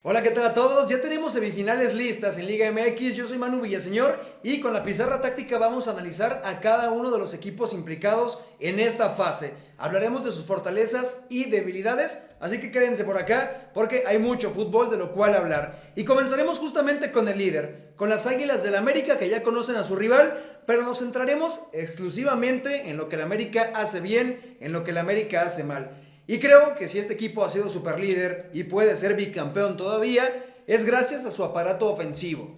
Hola, ¿qué tal a todos? Ya tenemos semifinales listas en Liga MX, yo soy Manu Villaseñor y con la pizarra táctica vamos a analizar a cada uno de los equipos implicados en esta fase. Hablaremos de sus fortalezas y debilidades, así que quédense por acá porque hay mucho fútbol de lo cual hablar. Y comenzaremos justamente con el líder, con las Águilas del América que ya conocen a su rival, pero nos centraremos exclusivamente en lo que el América hace bien, en lo que el América hace mal. Y creo que si este equipo ha sido super líder y puede ser bicampeón todavía, es gracias a su aparato ofensivo.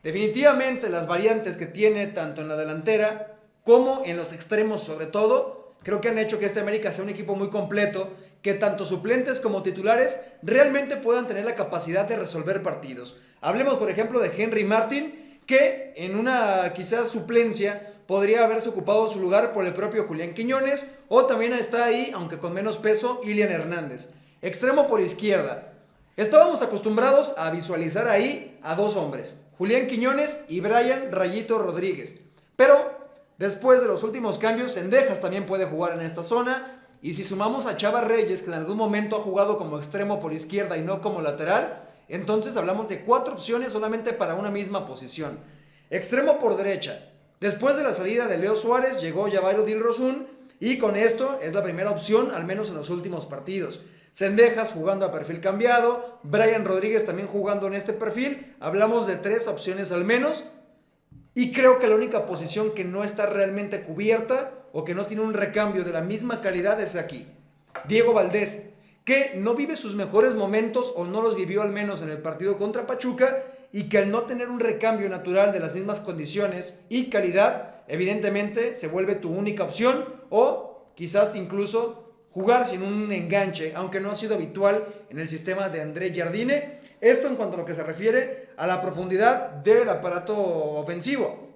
Definitivamente las variantes que tiene tanto en la delantera como en los extremos sobre todo, creo que han hecho que este América sea un equipo muy completo, que tanto suplentes como titulares realmente puedan tener la capacidad de resolver partidos. Hablemos por ejemplo de Henry Martin, que en una quizás suplencia podría haberse ocupado su lugar por el propio Julián Quiñones, o también está ahí, aunque con menos peso, Ilian Hernández. Extremo por izquierda. Estábamos acostumbrados a visualizar ahí a dos hombres, Julián Quiñones y Brian Rayito Rodríguez. Pero después de los últimos cambios, Cendejas también puede jugar en esta zona. Y si sumamos a Chava Reyes, que en algún momento ha jugado como extremo por izquierda y no como lateral, entonces hablamos de 4 opciones solamente para una misma posición. Extremo por derecha. Después de la salida de Leo Suárez llegó Javairo Dilrosun y con esto es la primera opción, al menos en los últimos partidos. Cendejas jugando a perfil cambiado, Brian Rodríguez también jugando en este perfil. Hablamos de 3 opciones al menos y creo que la única posición que no está realmente cubierta o que no tiene un recambio de la misma calidad es aquí. Diego Valdés, que no vive sus mejores momentos o no los vivió al menos en el partido contra Pachuca y que al no tener un recambio natural de las mismas condiciones y calidad, evidentemente se vuelve tu única opción o quizás incluso jugar sin un enganche, aunque no ha sido habitual en el sistema de André Jardine. Esto en cuanto a lo que se refiere a la profundidad del aparato ofensivo.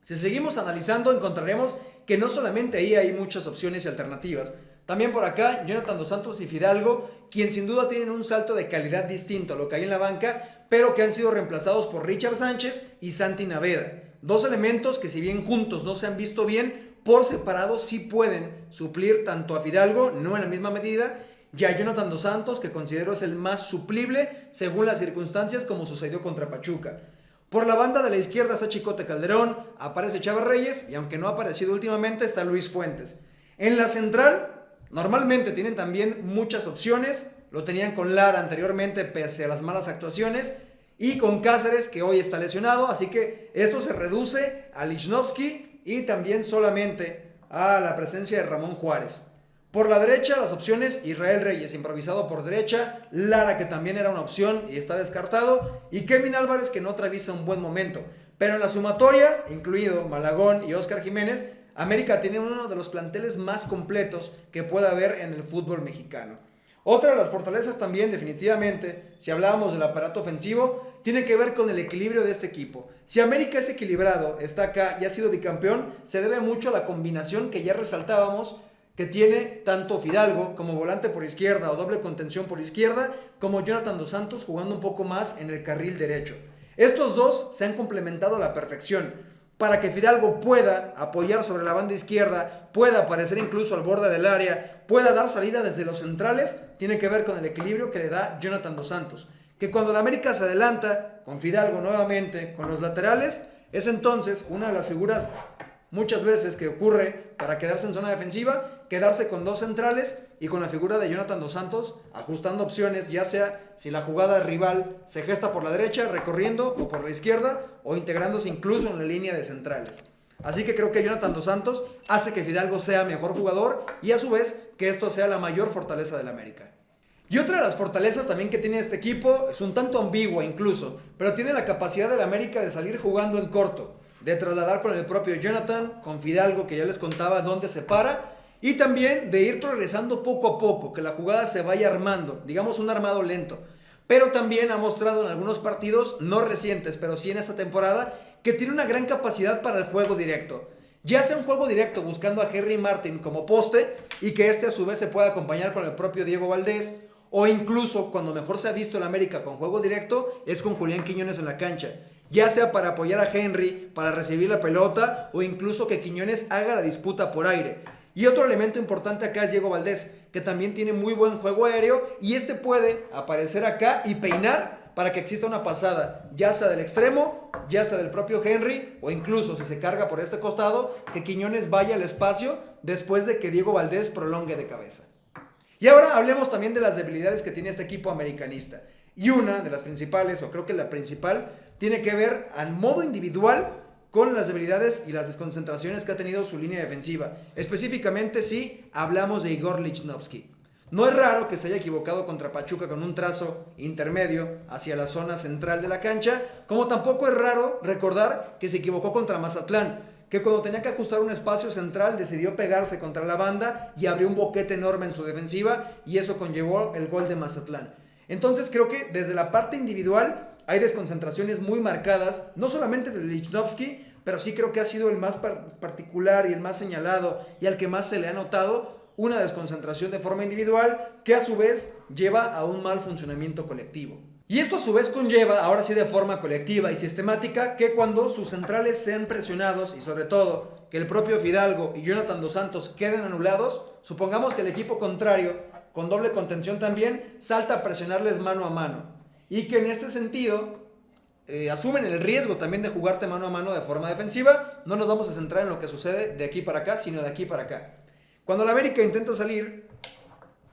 Si seguimos analizando encontraremos que no solamente ahí hay muchas opciones y alternativas. También por acá, Jonathan Dos Santos y Fidalgo, quien sin duda tienen un salto de calidad distinto a lo que hay en la banca, pero que han sido reemplazados por Richard Sánchez y Santi Naveda. Dos elementos que si bien juntos no se han visto bien, por separado sí pueden suplir tanto a Fidalgo, no en la misma medida, y a Jonathan Dos Santos, que considero es el más suplible según las circunstancias como sucedió contra Pachuca. Por la banda de la izquierda está Chicote Calderón, aparece Chava Reyes y aunque no ha aparecido últimamente está Luis Fuentes. En la central normalmente tienen también muchas opciones, lo tenían con Lara anteriormente pese a las malas actuaciones y con Cáceres que hoy está lesionado, así que esto se reduce a Lichnowsky y también solamente a la presencia de Ramón Juárez. Por la derecha las opciones Israel Reyes improvisado por derecha, Lara que también era una opción y está descartado y Kevin Álvarez que no atraviesa un buen momento, pero en la sumatoria, incluido Malagón y Óscar Jiménez, América tiene uno de los planteles más completos que pueda haber en el fútbol mexicano. Otra de las fortalezas también, definitivamente, si hablábamos del aparato ofensivo, tiene que ver con el equilibrio de este equipo. Si América es equilibrado, está acá y ha sido bicampeón, se debe mucho a la combinación que ya resaltábamos, que tiene tanto Fidalgo como volante por izquierda o doble contención por izquierda, como Jonathan Dos Santos jugando un poco más en el carril derecho. Estos dos se han complementado a la perfección para que Fidalgo pueda apoyar sobre la banda izquierda, pueda aparecer incluso al borde del área, pueda dar salida desde los centrales, tiene que ver con el equilibrio que le da Jonathan Dos Santos. Que cuando la América se adelanta, con Fidalgo nuevamente, con los laterales, es entonces una de las figuras muchas veces que ocurre para quedarse en zona defensiva, quedarse con dos centrales y con la figura de Jonathan Dos Santos ajustando opciones, ya sea si la jugada rival se gesta por la derecha, recorriendo o por la izquierda o integrándose incluso en la línea de centrales. Así que creo que Jonathan Dos Santos hace que Fidalgo sea mejor jugador y a su vez que esto sea la mayor fortaleza del América. Y otra de las fortalezas también que tiene este equipo es un tanto ambigua incluso, pero tiene la capacidad del América de salir jugando en corto, de trasladar con el propio Jonathan, con Fidalgo que ya les contaba dónde se para y también de ir progresando poco a poco, que la jugada se vaya armando, digamos un armado lento. Pero también ha mostrado en algunos partidos, no recientes, pero sí en esta temporada, que tiene una gran capacidad para el juego directo. Ya sea un juego directo buscando a Henry Martin como poste y que este a su vez se pueda acompañar con el propio Diego Valdés, o incluso cuando mejor se ha visto en América con juego directo es con Julián Quiñones en la cancha. Ya sea para apoyar a Henry, para recibir la pelota o incluso que Quiñones haga la disputa por aire. Y otro elemento importante acá es Diego Valdés, que también tiene muy buen juego aéreo y este puede aparecer acá y peinar para que exista una pasada, ya sea del extremo, ya sea del propio Henry, o incluso si se carga por este costado, que Quiñones vaya al espacio después de que Diego Valdés prolongue de cabeza. Y ahora hablemos también de las debilidades que tiene este equipo americanista. Y una de las principales, o creo que la principal, tiene que ver al modo individual con las debilidades y las desconcentraciones que ha tenido su línea defensiva. Específicamente si hablamos de Igor Lichnowsky. No es raro que se haya equivocado contra Pachuca con un trazo intermedio hacia la zona central de la cancha, como tampoco es raro recordar que se equivocó contra Mazatlán, que cuando tenía que ajustar un espacio central decidió pegarse contra la banda y abrió un boquete enorme en su defensiva y eso conllevó el gol de Mazatlán. Entonces creo que desde la parte individual hay desconcentraciones muy marcadas, no solamente de Lichnowsky, pero sí creo que ha sido el más particular y el más señalado y al que más se le ha notado una desconcentración de forma individual que a su vez lleva a un mal funcionamiento colectivo. Y esto a su vez conlleva, ahora sí de forma colectiva y sistemática, que cuando sus centrales sean presionados y sobre todo que el propio Fidalgo y Jonathan Dos Santos queden anulados, supongamos que el equipo contrario, con doble contención también, salta a presionarles mano a mano. Y que en este sentido asumen el riesgo también de jugarte mano a mano de forma defensiva. No nos vamos a centrar en lo que sucede de aquí para acá, sino de aquí para acá. Cuando la América intenta salir,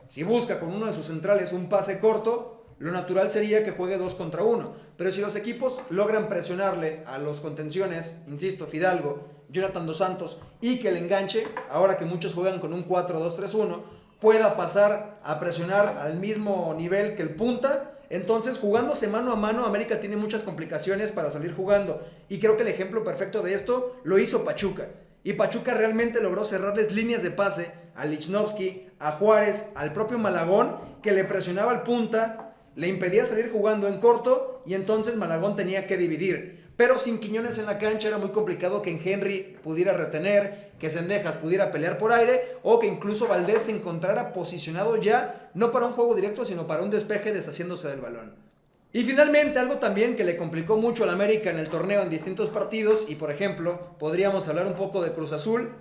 si busca con uno de sus centrales un pase corto, lo natural sería que juegue 2 contra 1. Pero si los equipos logran presionarle a los contenciones, insisto, Fidalgo, Jonathan Dos Santos, y que el enganche, ahora que muchos juegan con un 4-2-3-1, pueda pasar a presionar al mismo nivel que el punta, entonces jugándose mano a mano, América tiene muchas complicaciones para salir jugando. Y creo que el ejemplo perfecto de esto lo hizo Pachuca. Y Pachuca realmente logró cerrarles líneas de pase a Lichnowsky, a Juárez, al propio Malagón, que le presionaba al punta, le impedía salir jugando en corto y entonces Malagón tenía que dividir. Pero sin Quiñones en la cancha era muy complicado que en Henry pudiera retener, que Cendejas pudiera pelear por aire o que incluso Valdés se encontrara posicionado ya, no para un juego directo, sino para un despeje deshaciéndose del balón. Y finalmente, algo también que le complicó mucho al América en el torneo en distintos partidos, y por ejemplo, podríamos hablar un poco de Cruz Azul,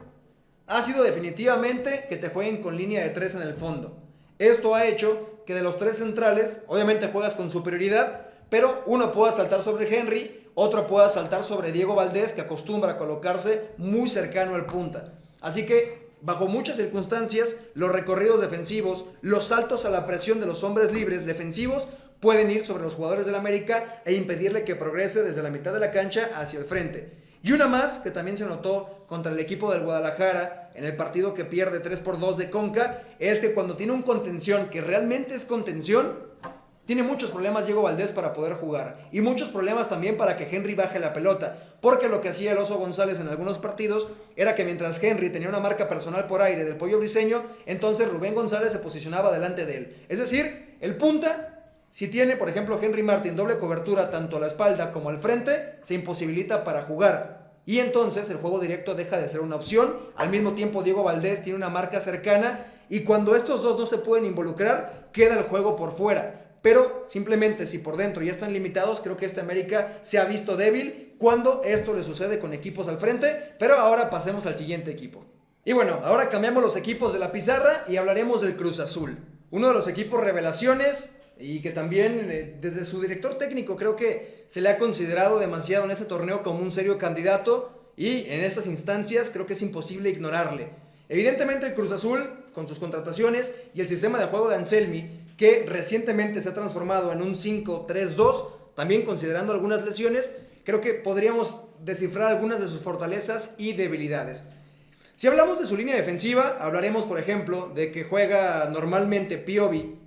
ha sido definitivamente que te jueguen con línea de 3 en el fondo. Esto ha hecho que de los 3 centrales, obviamente juegas con superioridad, pero uno pueda saltar sobre Henry, otro pueda saltar sobre Diego Valdés, que acostumbra a colocarse muy cercano al punta. Así que, bajo muchas circunstancias, los recorridos defensivos, los saltos a la presión de los hombres libres defensivos, pueden ir sobre los jugadores del América e impedirle que progrese desde la mitad de la cancha hacia el frente. Y una más que también se notó contra el equipo del Guadalajara en el partido que pierde 3-2 de Conca, es que cuando tiene un contención que realmente es contención, tiene muchos problemas Diego Valdés para poder jugar. Y muchos problemas también para que Henry baje la pelota. Porque lo que hacía el Oso González en algunos partidos era que mientras Henry tenía una marca personal por aire del Pollo Briseño, entonces Rubén González se posicionaba delante de él. Es decir, el punta, si tiene, por ejemplo, Henry Martin doble cobertura tanto a la espalda como al frente, se imposibilita para jugar. Y entonces el juego directo deja de ser una opción. Al mismo tiempo, Diego Valdés tiene una marca cercana y cuando estos dos no se pueden involucrar, queda el juego por fuera. Pero simplemente si por dentro ya están limitados, creo que este América se ha visto débil cuando esto le sucede con equipos al frente. Pero ahora pasemos al siguiente equipo. Y bueno, ahora cambiamos los equipos de la pizarra y hablaremos del Cruz Azul. Uno de los equipos revelaciones y que también desde su director técnico creo que se le ha considerado demasiado en este torneo como un serio candidato y en estas instancias creo que es imposible ignorarle. Evidentemente el Cruz Azul con sus contrataciones y el sistema de juego de Anselmi que recientemente se ha transformado en un 5-3-2, también considerando algunas lesiones, creo que podríamos descifrar algunas de sus fortalezas y debilidades. Si hablamos de su línea defensiva, hablaremos por ejemplo de que juega normalmente Piovi.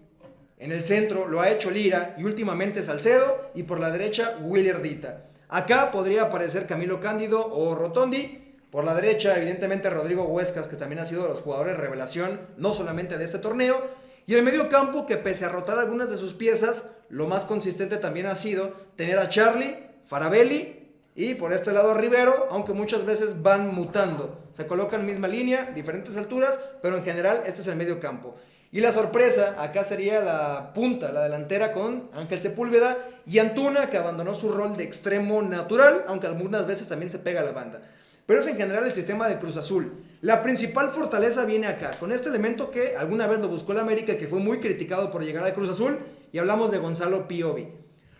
En el centro lo ha hecho Lira y últimamente Salcedo y por la derecha Willer Dita. Acá podría aparecer Camilo Cándido o Rotondi. Por la derecha evidentemente Rodrigo Huescas, que también ha sido de los jugadores revelación no solamente de este torneo. Y el medio campo que pese a rotar algunas de sus piezas, lo más consistente también ha sido tener a Charlie, Farabelli y por este lado a Rivero, aunque muchas veces van mutando. Se colocan en misma línea, diferentes alturas, pero en general este es el medio campo. Y la sorpresa acá sería la punta, la delantera con Ángel Sepúlveda y Antuna, que abandonó su rol de extremo natural, aunque algunas veces también se pega a la banda. pero es en general el sistema de Cruz Azul. La principal fortaleza viene acá, con este elemento que alguna vez lo buscó el América y que fue muy criticado por llegar a Cruz Azul, y hablamos de Gonzalo Piovi.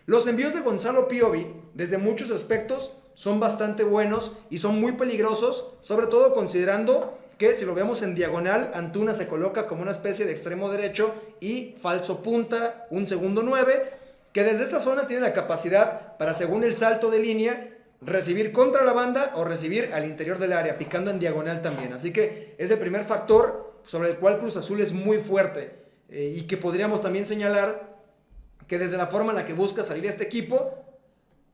Los envíos de Gonzalo Piovi, desde muchos aspectos, son bastante buenos y son muy peligrosos, sobre todo considerando que si lo vemos en diagonal, Antuna se coloca como una especie de extremo derecho y falso punta, un segundo 9, que desde esta zona tiene la capacidad para, según el salto de línea, recibir contra la banda o recibir al interior del área, picando en diagonal también. Así que es el primer factor sobre el cual Cruz Azul es muy fuerte y que podríamos también señalar que desde la forma en la que busca salir este equipo,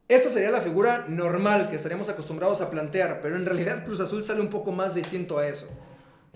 esta sería la figura normal que estaríamos acostumbrados a plantear, pero en realidad Cruz Azul sale un poco más distinto a eso.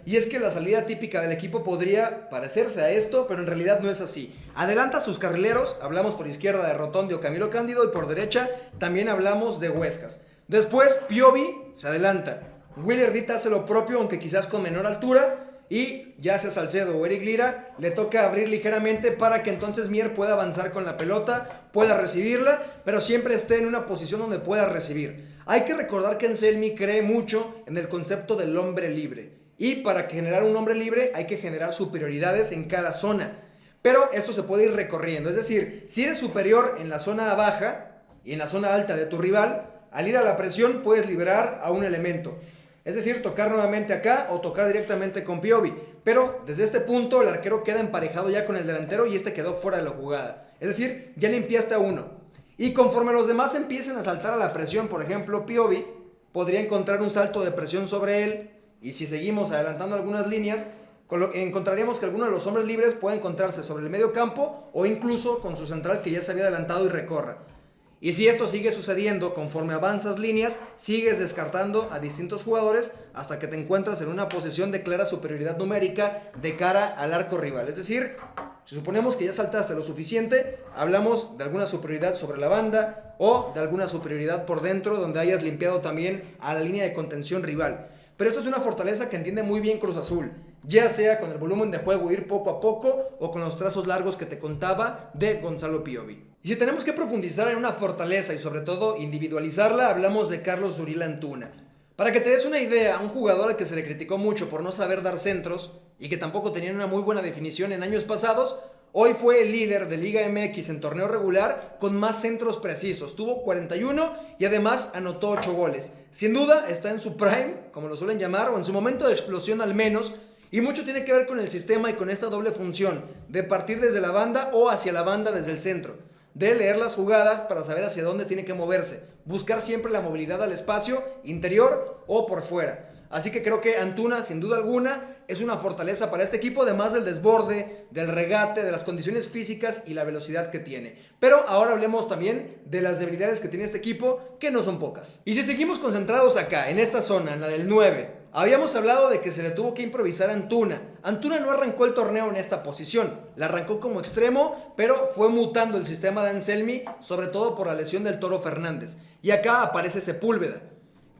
Y es que la salida típica del equipo podría parecerse a esto, pero en realidad no es así. Adelanta a sus carrileros, hablamos por izquierda de Rotondi o Camilo Cándido, y por derecha también hablamos de Huescas. Después Piovi se adelanta, Willer Dita hace lo propio, aunque quizás con menor altura, y ya sea Salcedo o Eric Lira, le toca abrir ligeramente para que entonces Mier pueda avanzar con la pelota, pueda recibirla, pero siempre esté en una posición donde pueda recibir. Hay que recordar que Anselmi cree mucho en el concepto del hombre libre, y para generar un hombre libre hay que generar superioridades en cada zona, pero esto se puede ir recorriendo, es decir, si eres superior en la zona baja y en la zona alta de tu rival, al ir a la presión puedes liberar a un elemento. Es decir, tocar nuevamente acá o tocar directamente con Piovi. Pero desde este punto el arquero queda emparejado ya con el delantero y este quedó fuera de la jugada. Es decir, ya limpiaste a uno. Y conforme los demás empiecen a saltar a la presión, por ejemplo, Piovi podría encontrar un salto de presión sobre él. Y si seguimos adelantando algunas líneas, encontraríamos que alguno de los hombres libres puede encontrarse sobre el medio campo o incluso con su central que ya se había adelantado y recorra. Y si esto sigue sucediendo conforme avanzas líneas, sigues descartando a distintos jugadores hasta que te encuentras en una posición de clara superioridad numérica de cara al arco rival. Es decir, si suponemos que ya saltaste lo suficiente, hablamos de alguna superioridad sobre la banda o de alguna superioridad por dentro donde hayas limpiado también a la línea de contención rival. Pero esto es una fortaleza que entiende muy bien Cruz Azul, ya sea con el volumen de juego ir poco a poco o con los trazos largos que te contaba de Gonzalo Piovi. Y si tenemos que profundizar en una fortaleza y sobre todo individualizarla, hablamos de Carlos Zuril Antuna. Para que te des una idea, un jugador al que se le criticó mucho por no saber dar centros y que tampoco tenía una muy buena definición en años pasados, hoy fue el líder de Liga MX en torneo regular con más centros precisos. Tuvo 41 y además anotó 8 goles. Sin duda está en su prime, como lo suelen llamar, o en su momento de explosión al menos. Y mucho tiene que ver con el sistema y con esta doble función de partir desde la banda o hacia la banda desde el centro. De leer las jugadas para saber hacia dónde tiene que moverse. Buscar siempre la movilidad al espacio interior o por fuera. Así que creo que Antuna, sin duda alguna, es una fortaleza para este equipo, además del desborde, del regate, de las condiciones físicas y la velocidad que tiene. Pero ahora hablemos también de las debilidades que tiene este equipo, que no son pocas. Y si seguimos concentrados acá, en esta zona, en la del 9, habíamos hablado de que se le tuvo que improvisar a Antuna. Antuna no arrancó el torneo en esta posición, la arrancó como extremo, pero fue mutando el sistema de Anselmi, sobre todo por la lesión del Toro Fernández. Y acá aparece Sepúlveda,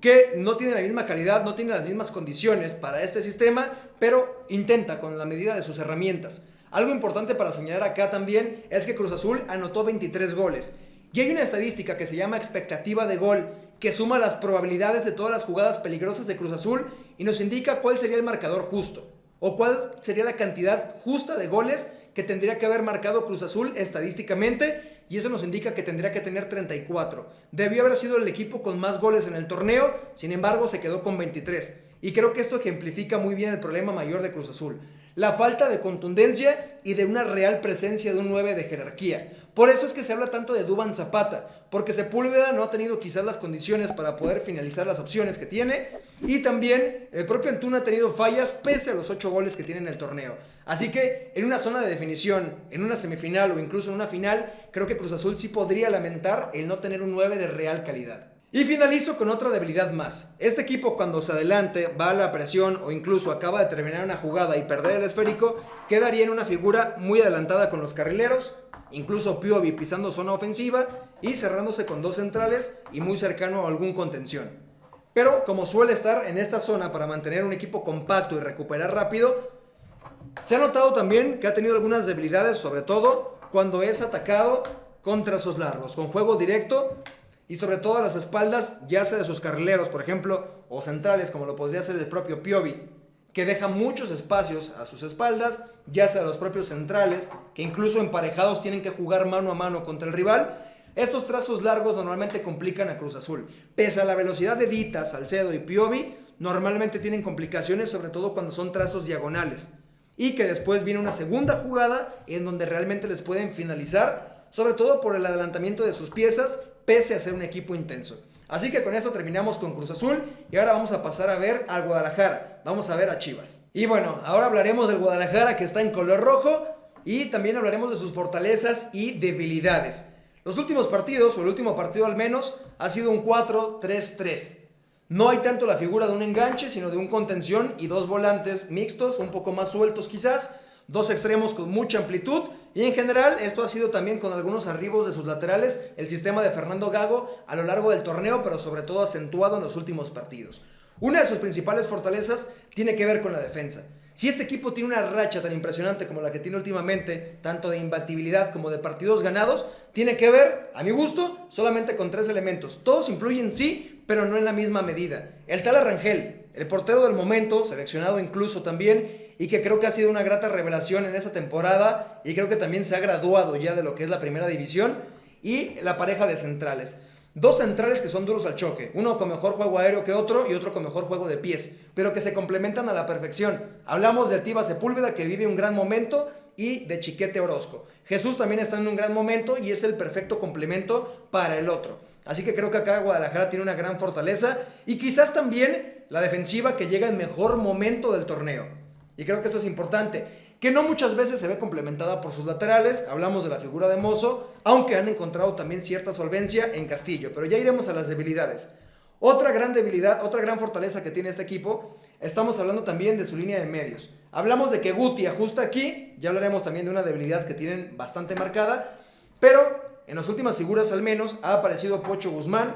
que no tiene la misma calidad, no tiene las mismas condiciones para este sistema, pero intenta con la medida de sus herramientas. Algo importante para señalar acá también es que Cruz Azul anotó 23 goles. Y hay una estadística que se llama expectativa de gol, que suma las probabilidades de todas las jugadas peligrosas de Cruz Azul y nos indica cuál sería el marcador justo, o cuál sería la cantidad justa de goles que tendría que haber marcado Cruz Azul estadísticamente, y eso nos indica que tendría que tener 34. Debió haber sido el equipo con más goles en el torneo, sin embargo se quedó con 23. Y creo que esto ejemplifica muy bien el problema mayor de Cruz Azul: la falta de contundencia y de una real presencia de un 9 de jerarquía. Por eso es que se habla tanto de Duván Zapata, porque Sepúlveda no ha tenido quizás las condiciones para poder finalizar las opciones que tiene, y también el propio Antuna ha tenido fallas pese a los 8 goles que tiene en el torneo. Así que en una zona de definición, en una semifinal o incluso en una final, creo que Cruz Azul sí podría lamentar el no tener un 9 de real calidad. Y finalizo con otra debilidad más. Este equipo, cuando se adelante, va a la presión o incluso acaba de terminar una jugada y perder el esférico, quedaría en una figura muy adelantada con los carrileros, incluso Piovi pisando zona ofensiva y cerrándose con 2 centrales y muy cercano a algún contención. Pero como suele estar en esta zona para mantener un equipo compacto y recuperar rápido, se ha notado también que ha tenido algunas debilidades, sobre todo cuando es atacado con trazos largos, con juego directo y sobre todo a las espaldas, ya sea de sus carrileros, por ejemplo, o centrales, como lo podría ser el propio Piovi, que deja muchos espacios a sus espaldas, ya sea los propios centrales, que incluso emparejados tienen que jugar mano a mano contra el rival. Estos trazos largos normalmente complican a Cruz Azul. Pese a la velocidad de Dita, Salcedo y Piovi, normalmente tienen complicaciones, sobre todo cuando son trazos diagonales. Y que después viene una segunda jugada en donde realmente les pueden finalizar, sobre todo por el adelantamiento de sus piezas, pese a ser un equipo intenso. Así que con esto terminamos con Cruz Azul y ahora vamos a pasar a ver al Guadalajara. Vamos a ver a Chivas. Y bueno, ahora hablaremos del Guadalajara, que está en color rojo, y también hablaremos de sus fortalezas y debilidades. Los últimos partidos, o el último partido al menos, ha sido un 4-3-3. No hay tanto la figura de un enganche, sino de un contención y dos volantes mixtos, un poco más sueltos quizás, dos extremos con mucha amplitud, y en general esto ha sido también con algunos arribos de sus laterales, el sistema de Fernando Gago a lo largo del torneo, pero sobre todo acentuado en los últimos partidos. Una de sus principales fortalezas tiene que ver con la defensa. Si este equipo tiene una racha tan impresionante como la que tiene últimamente, tanto de imbatibilidad como de partidos ganados, tiene que ver, a mi gusto, solamente con tres elementos. Todos influyen, sí, pero no en la misma medida. El tal Arrangel, el portero del momento, seleccionado incluso también, y que creo que ha sido una grata revelación en esa temporada, y creo que también se ha graduado ya de lo que es la primera división, y la pareja de centrales. Dos centrales que son duros al choque, uno con mejor juego aéreo que otro y otro con mejor juego de pies, pero que se complementan a la perfección. Hablamos de Atiba Sepúlveda, que vive un gran momento, y de Chiquete Orozco. Jesús también está en un gran momento y es el perfecto complemento para el otro. Así que creo que acá Guadalajara tiene una gran fortaleza y quizás también la defensiva, que llega en mejor momento del torneo. Y creo que esto es importante, que no muchas veces se ve complementada por sus laterales. Hablamos de la figura de Mozo, aunque han encontrado también cierta solvencia en Castillo, pero ya iremos a las debilidades. Otra gran debilidad, otra gran fortaleza que tiene este equipo, estamos hablando también de su línea de medios. Hablamos de que Guti ajusta aquí, ya hablaremos también de una debilidad que tienen bastante marcada, pero en las últimas figuras al menos ha aparecido Pocho Guzmán,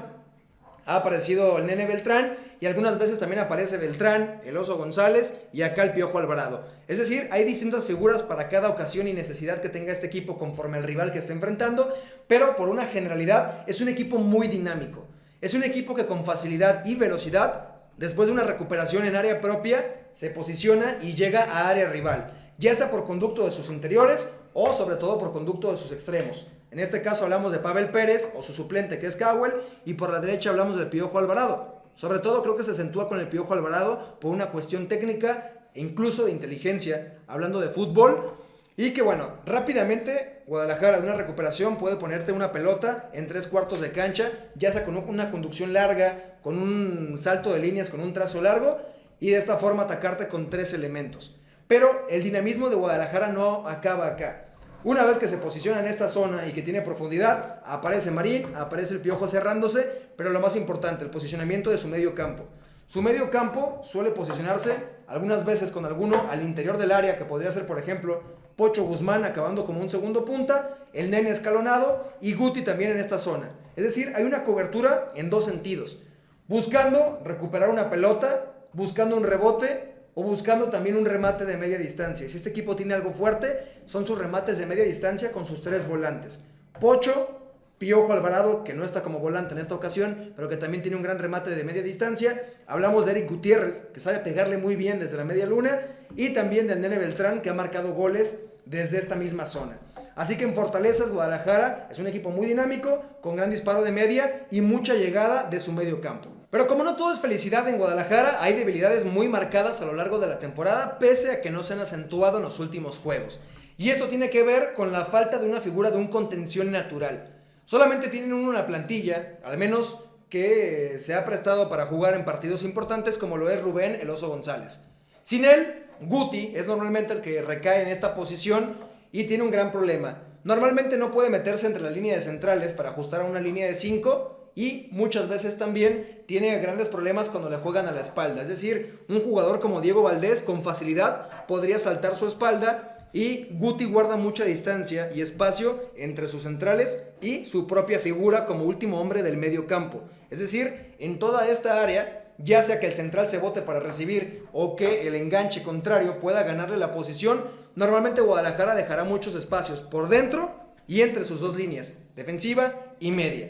ha aparecido el Nene Beltrán, y algunas veces también aparece Beltrán, el Oso González y acá el Piojo Alvarado. Es decir, hay distintas figuras para cada ocasión y necesidad que tenga este equipo conforme al rival que esté enfrentando, pero por una generalidad es un equipo muy dinámico. Es un equipo que con facilidad y velocidad, después de una recuperación en área propia, se posiciona y llega a área rival, ya sea por conducto de sus interiores o sobre todo por conducto de sus extremos. En este caso hablamos de Pavel Pérez o su suplente, que es Cowell, y por la derecha hablamos del Piojo Alvarado. Sobre todo creo que se acentúa con el Piojo Alvarado por una cuestión técnica e incluso de inteligencia, hablando de fútbol. Y que bueno, rápidamente Guadalajara de una recuperación puede ponerte una pelota en 3/4 de cancha, ya sea con una conducción larga, con un salto de líneas, con un trazo largo, y de esta forma atacarte con tres elementos. Pero el dinamismo de Guadalajara no acaba acá. Una vez que se posiciona en esta zona y que tiene profundidad, aparece Marín, aparece el Piojo cerrándose, pero lo más importante, el posicionamiento de su medio campo. Su medio campo suele posicionarse algunas veces con alguno al interior del área, que podría ser, por ejemplo, Pocho Guzmán acabando como un segundo punta, el Nene escalonado y Guti también en esta zona. Es decir, hay una cobertura en dos sentidos, buscando recuperar una pelota, buscando un rebote o buscando también un remate de media distancia. Y si este equipo tiene algo fuerte, son sus remates de media distancia con sus tres volantes. Pocho, Piojo Alvarado, que no está como volante en esta ocasión, pero que también tiene un gran remate de media distancia. Hablamos de Eric Gutiérrez, que sabe pegarle muy bien desde la media luna, y también del Nene Beltrán, que ha marcado goles desde esta misma zona. Así que en fortalezas, Guadalajara es un equipo muy dinámico, con gran disparo de media y mucha llegada de su medio campo. Pero como no todo es felicidad en Guadalajara, hay debilidades muy marcadas a lo largo de la temporada, pese a que no se han acentuado en los últimos juegos. Y esto tiene que ver con la falta de una figura de un contención natural. Solamente tienen uno en la plantilla, al menos que se ha prestado para jugar en partidos importantes, como lo es Rubén el Oso González. Sin él, Guti es normalmente el que recae en esta posición y tiene un gran problema. Normalmente no puede meterse entre la línea de centrales para ajustar a una línea de 5, y muchas veces también tiene grandes problemas cuando le juegan a la espalda. Es decir, un jugador como Diego Valdés con facilidad podría saltar su espalda, y Guti guarda mucha distancia y espacio entre sus centrales y su propia figura como último hombre del medio campo. Es decir, en toda esta área, ya sea que el central se bote para recibir o que el enganche contrario pueda ganarle la posición, normalmente Guadalajara dejará muchos espacios por dentro y entre sus dos líneas, defensiva y media.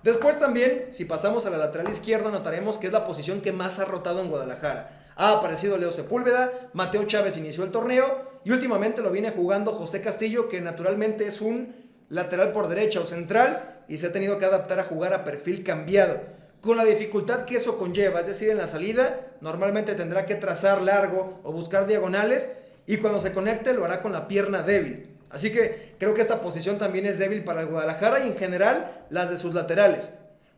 Después también, si pasamos a la lateral izquierda, notaremos que es la posición que más ha rotado en Guadalajara. Ha aparecido Leo Sepúlveda, Mateo Chávez inició el torneo y últimamente lo viene jugando José Castillo, que naturalmente es un lateral por derecha o central y se ha tenido que adaptar a jugar a perfil cambiado, con la dificultad que eso conlleva, es decir, en la salida normalmente tendrá que trazar largo o buscar diagonales y cuando se conecte lo hará con la pierna débil. Así que creo que esta posición también es débil para el Guadalajara y en general las de sus laterales.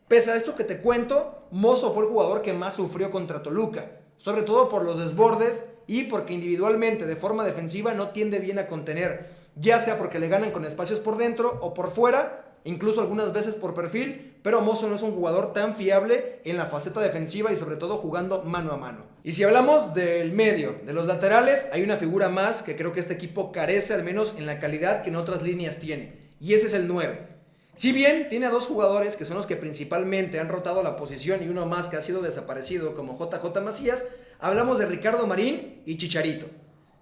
Pese a esto que te cuento, Mozo fue el jugador que más sufrió contra Toluca, sobre todo por los desbordes y porque individualmente de forma defensiva no tiende bien a contener, ya sea porque le ganan con espacios por dentro o por fuera, incluso algunas veces por perfil, pero Mozo no es un jugador tan fiable en la faceta defensiva y sobre todo jugando mano a mano. Y si hablamos del medio, de los laterales, hay una figura más que creo que este equipo carece al menos en la calidad que en otras líneas tiene, y ese es el 9. Si bien tiene a dos jugadores que son los que principalmente han rotado la posición y uno más que ha sido desaparecido como JJ Macías, hablamos de Ricardo Marín y Chicharito.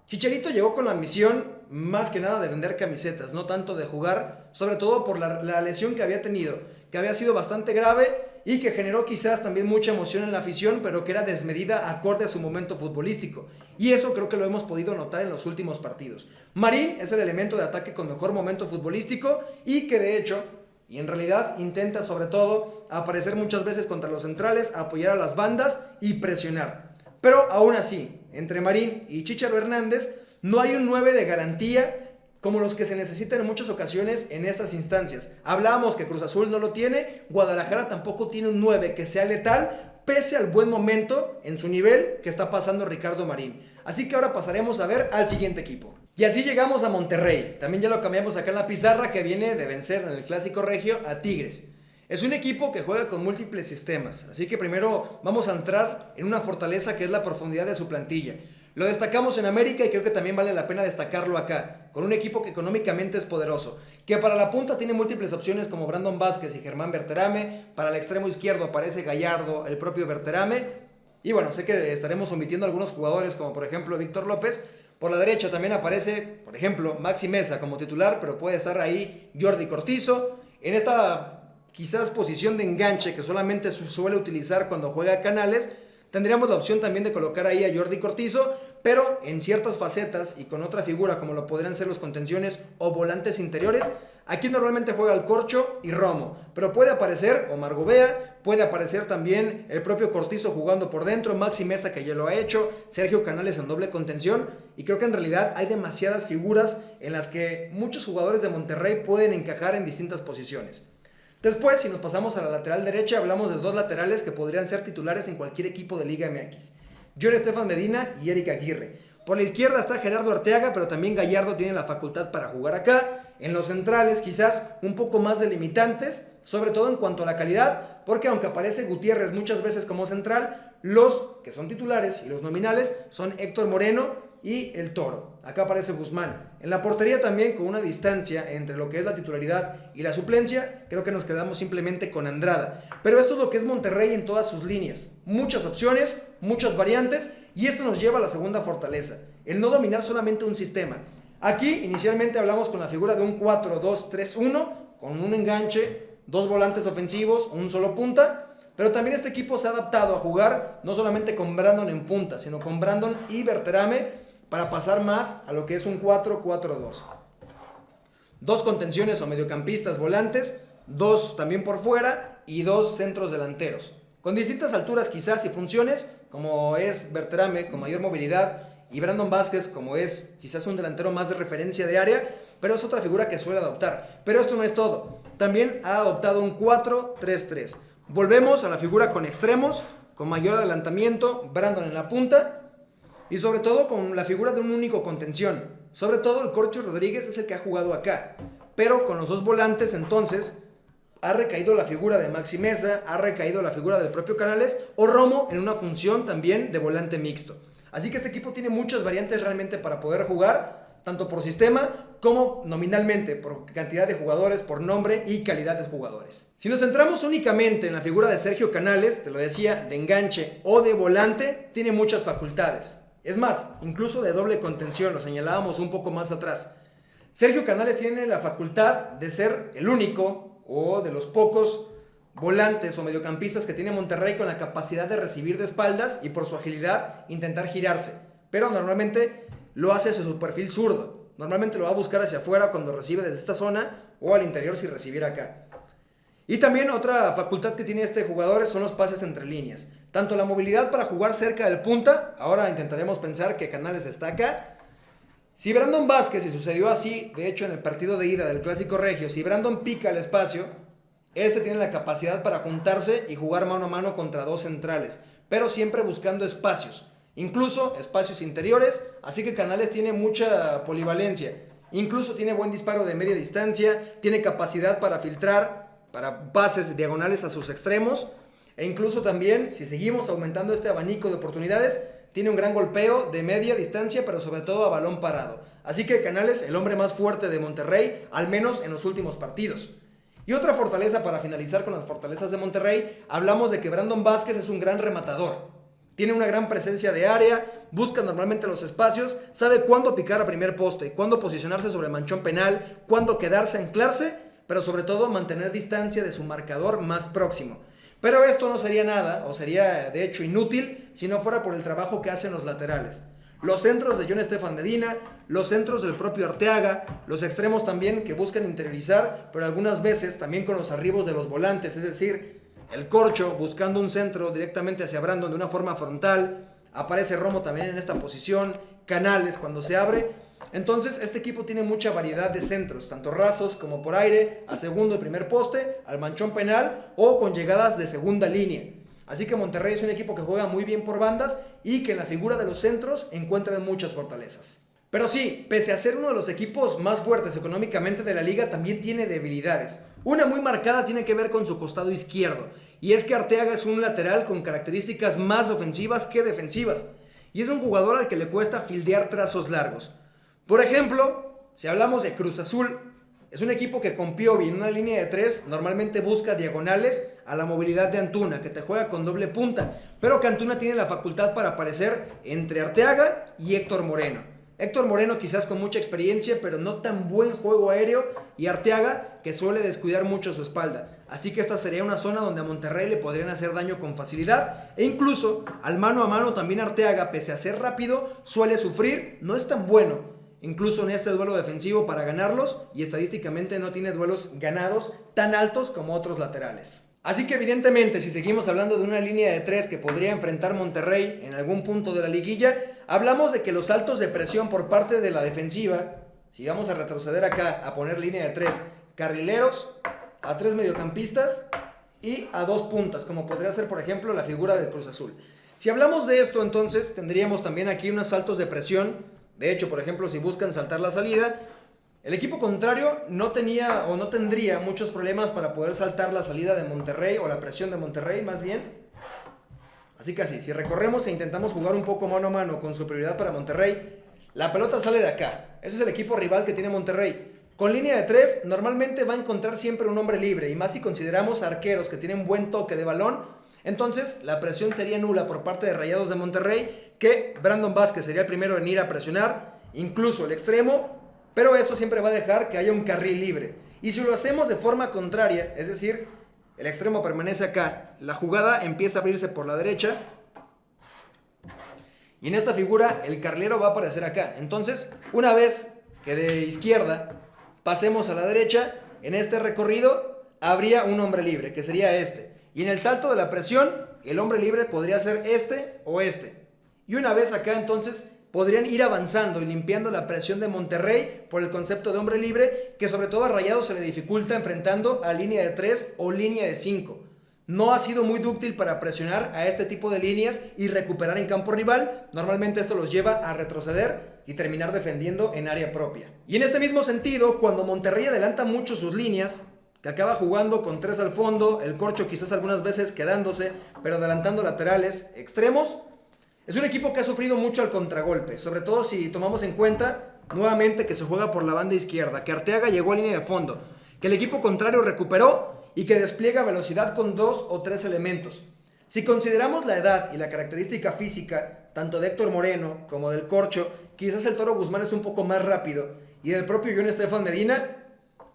Chicharito llegó con la misión más que nada de vender camisetas, no tanto de jugar, sobre todo por la lesión que había tenido, que había sido bastante grave y que generó quizás también mucha emoción en la afición, pero que era desmedida acorde a su momento futbolístico. Y eso creo que lo hemos podido notar en los últimos partidos. Marín es el elemento de ataque con mejor momento futbolístico y que de hecho, y en realidad intenta sobre todo aparecer muchas veces contra los centrales, apoyar a las bandas y presionar. Pero aún así, entre Marín y Chicharo Hernández, no hay un 9 de garantía como los que se necesitan en muchas ocasiones en estas instancias. Hablábamos que Cruz Azul no lo tiene, Guadalajara tampoco tiene un 9 que sea letal, pese al buen momento en su nivel que está pasando Ricardo Marín. Así que ahora pasaremos a ver al siguiente equipo. Y así llegamos a Monterrey. También ya lo cambiamos acá en la pizarra, que viene de vencer en el Clásico Regio a Tigres. Es un equipo que juega con múltiples sistemas, así que primero vamos a entrar en una fortaleza que es la profundidad de su plantilla. Lo destacamos en América y creo que también vale la pena destacarlo acá, con un equipo que económicamente es poderoso, que para la punta tiene múltiples opciones como Brandon Vázquez y Germán Berterame, para el extremo izquierdo aparece Gallardo, el propio Berterame, y bueno, sé que estaremos omitiendo algunos jugadores como por ejemplo Víctor López. Por la derecha también aparece, por ejemplo, Maxi Meza como titular, pero puede estar ahí Jordi Cortizo. En esta quizás posición de enganche que solamente suele utilizar cuando juega Canales, tendríamos la opción también de colocar ahí a Jordi Cortizo, pero en ciertas facetas y con otra figura como lo podrían ser los contenciones o volantes interiores, aquí normalmente juega el Corcho y Romo, pero puede aparecer Omar Gobea, puede aparecer también el propio Cortizo jugando por dentro, Maxi Meza que ya lo ha hecho, Sergio Canales en doble contención, y creo que en realidad hay demasiadas figuras en las que muchos jugadores de Monterrey pueden encajar en distintas posiciones. Después, si nos pasamos a la lateral derecha, hablamos de dos laterales que podrían ser titulares en cualquier equipo de Liga MX. John Estefan Medina y Eric Aguirre. Por la izquierda está Gerardo Arteaga, pero también Gallardo tiene la facultad para jugar acá. En los centrales quizás un poco más delimitantes, sobre todo en cuanto a la calidad, porque aunque aparece Gutiérrez muchas veces como central, los que son titulares y los nominales son Héctor Moreno y el Toro. Acá aparece Guzmán. En la portería también, con una distancia entre lo que es la titularidad y la suplencia, creo que nos quedamos simplemente con Andrada. Pero esto es lo que es Monterrey en todas sus líneas. Muchas opciones, muchas variantes, y esto nos lleva a la segunda fortaleza, el no dominar solamente un sistema. Aquí inicialmente hablamos con la figura de un 4-2-3-1, con un enganche, dos volantes ofensivos, un solo punta. Pero también este equipo se ha adaptado a jugar no solamente con Brandon en punta, sino con Brandon y Berterame para pasar más a lo que es un 4-4-2. Dos contenciones o mediocampistas volantes, dos también por fuera y dos centros delanteros. Con distintas alturas quizás y funciones, como es Berterame con mayor movilidad y Brandon Vázquez como es quizás un delantero más de referencia de área, pero es otra figura que suele adoptar. Pero esto no es todo, también ha adoptado un 4-3-3. Volvemos a la figura con extremos, con mayor adelantamiento, Brandon en la punta y sobre todo con la figura de un único contención. Sobre todo el Corcho Rodríguez es el que ha jugado acá, pero con los dos volantes entonces ha recaído la figura de Maxi Meza, ha recaído la figura del propio Canales o Romo en una función también de volante mixto. Así que este equipo tiene muchas variantes realmente para poder jugar, tanto por sistema como nominalmente, por cantidad de jugadores, por nombre y calidad de jugadores. Si nos centramos únicamente en la figura de Sergio Canales, te lo decía, de enganche o de volante, tiene muchas facultades. Es más, incluso de doble contención, lo señalábamos un poco más atrás. Sergio Canales tiene la facultad de ser el único o de los pocos volantes o mediocampistas que tiene Monterrey con la capacidad de recibir de espaldas y por su agilidad intentar girarse. Pero normalmente lo hace hacia su perfil zurdo. Normalmente lo va a buscar hacia afuera cuando recibe desde esta zona o al interior si recibiera acá. Y también otra facultad que tiene este jugador son los pases entre líneas. Tanto la movilidad para jugar cerca del punta, ahora intentaremos pensar que Canales está acá. Si Brandon Vázquez, y sucedió así, de hecho en el partido de ida del Clásico Regio, si Brandon pica el espacio, este tiene la capacidad para juntarse y jugar mano a mano contra dos centrales, pero siempre buscando espacios, incluso espacios interiores, así que Canales tiene mucha polivalencia. Incluso tiene buen disparo de media distancia, tiene capacidad para filtrar, para pases diagonales a sus extremos, e incluso también, si seguimos aumentando este abanico de oportunidades, tiene un gran golpeo de media distancia, pero sobre todo a balón parado. Así que Canales, el hombre más fuerte de Monterrey, al menos en los últimos partidos. Y otra fortaleza para finalizar con las fortalezas de Monterrey, hablamos de que Brandon Vázquez es un gran rematador. Tiene una gran presencia de área, busca normalmente los espacios, sabe cuándo picar a primer poste, cuándo posicionarse sobre el manchón penal, cuándo quedarse, anclarse, pero sobre todo mantener distancia de su marcador más próximo. Pero esto no sería nada, o sería de hecho inútil, si no fuera por el trabajo que hacen los laterales. Los centros de John Estefan Medina, los centros del propio Arteaga, los extremos también que buscan interiorizar, pero algunas veces también con los arribos de los volantes, es decir, el Corcho buscando un centro directamente hacia Brandon de una forma frontal, aparece Romo también en esta posición, Canales cuando se abre. Entonces este equipo tiene mucha variedad de centros, tanto rasos como por aire, a segundo y primer poste, al manchón penal o con llegadas de segunda línea. Así que Monterrey es un equipo que juega muy bien por bandas y que en la figura de los centros encuentran muchas fortalezas. Pero sí, pese a ser uno de los equipos más fuertes económicamente de la liga, también tiene debilidades. Una muy marcada tiene que ver con su costado izquierdo, y es que Arteaga es un lateral con características más ofensivas que defensivas, y es un jugador al que le cuesta fildear trazos largos. Por ejemplo, si hablamos de Cruz Azul, es un equipo que con Piovi en una línea de 3 normalmente busca diagonales a la movilidad de Antuna, que te juega con doble punta, pero que Antuna tiene la facultad para aparecer entre Arteaga y Héctor Moreno. Héctor Moreno quizás con mucha experiencia, pero no tan buen juego aéreo, y Arteaga que suele descuidar mucho su espalda. Así que esta sería una zona donde a Monterrey le podrían hacer daño con facilidad, e incluso al mano a mano también Arteaga, pese a ser rápido, suele sufrir, no es tan bueno, incluso en este duelo defensivo para ganarlos, y estadísticamente no tiene duelos ganados tan altos como otros laterales. Así que evidentemente, si seguimos hablando de una línea de 3 que podría enfrentar Monterrey en algún punto de la liguilla, hablamos de que los saltos de presión por parte de la defensiva, si vamos a retroceder acá a poner línea de 3, carrileros, a 3 mediocampistas y a 2 puntas, como podría ser por ejemplo la figura del Cruz Azul. Si hablamos de esto, entonces tendríamos también aquí unos saltos de presión. De hecho, por ejemplo, si buscan saltar la salida, el equipo contrario no tenía o no tendría muchos problemas para poder saltar la salida de Monterrey, o la presión de Monterrey más bien. Así que así, si recorremos e intentamos jugar un poco mano a mano con superioridad para Monterrey, la pelota sale de acá. Ese es el equipo rival que tiene Monterrey. Con línea de 3 normalmente va a encontrar siempre un hombre libre, y más si consideramos arqueros que tienen buen toque de balón, entonces la presión sería nula por parte de Rayados de Monterrey, que Brandon Vázquez sería el primero en ir a presionar, incluso el extremo, pero esto siempre va a dejar que haya un carril libre. Y si lo hacemos de forma contraria, es decir, el extremo permanece acá, la jugada empieza a abrirse por la derecha, y en esta figura el carrilero va a aparecer acá. Entonces, una vez que de izquierda pasemos a la derecha, en este recorrido habría un hombre libre, que sería este. Y en el salto de la presión, el hombre libre podría ser este o este. Y una vez acá, entonces, podrían ir avanzando y limpiando la presión de Monterrey por el concepto de hombre libre, que sobre todo a Rayados se le dificulta enfrentando a línea de 3 o línea de 5. No ha sido muy dúctil para presionar a este tipo de líneas y recuperar en campo rival. Normalmente esto los lleva a retroceder y terminar defendiendo en área propia. Y en este mismo sentido, cuando Monterrey adelanta mucho sus líneas, que acaba jugando con 3 al fondo, el Corcho quizás algunas veces quedándose, pero adelantando laterales, extremos, es un equipo que ha sufrido mucho al contragolpe, sobre todo si tomamos en cuenta nuevamente que se juega por la banda izquierda, que Arteaga llegó a línea de fondo, que el equipo contrario recuperó y que despliega velocidad con 2 o 3 elementos. Si consideramos la edad y la característica física, tanto de Héctor Moreno como del Corcho, quizás el Toro Guzmán es un poco más rápido, y del propio John Estefan Medina,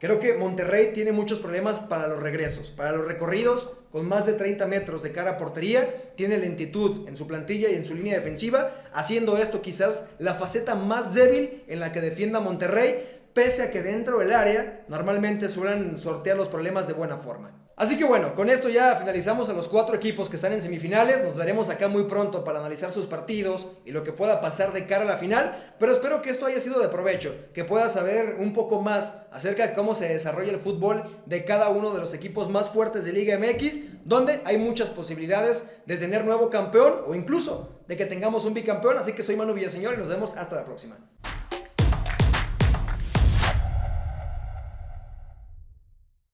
Creo que Monterrey tiene muchos problemas para los regresos, para los recorridos con más de 30 metros de cara a portería. Tiene lentitud en su plantilla y en su línea defensiva, haciendo esto quizás la faceta más débil en la que defienda Monterrey, pese a que dentro del área normalmente suelen sortear los problemas de buena forma. Así que bueno, con esto ya finalizamos a los 4 equipos que están en semifinales. Nos veremos acá muy pronto para analizar sus partidos y lo que pueda pasar de cara a la final. Pero espero que esto haya sido de provecho, que puedas saber un poco más acerca de cómo se desarrolla el fútbol de cada uno de los equipos más fuertes de Liga MX, donde hay muchas posibilidades de tener nuevo campeón o incluso de que tengamos un bicampeón. Así que soy Manu Villaseñor y nos vemos hasta la próxima.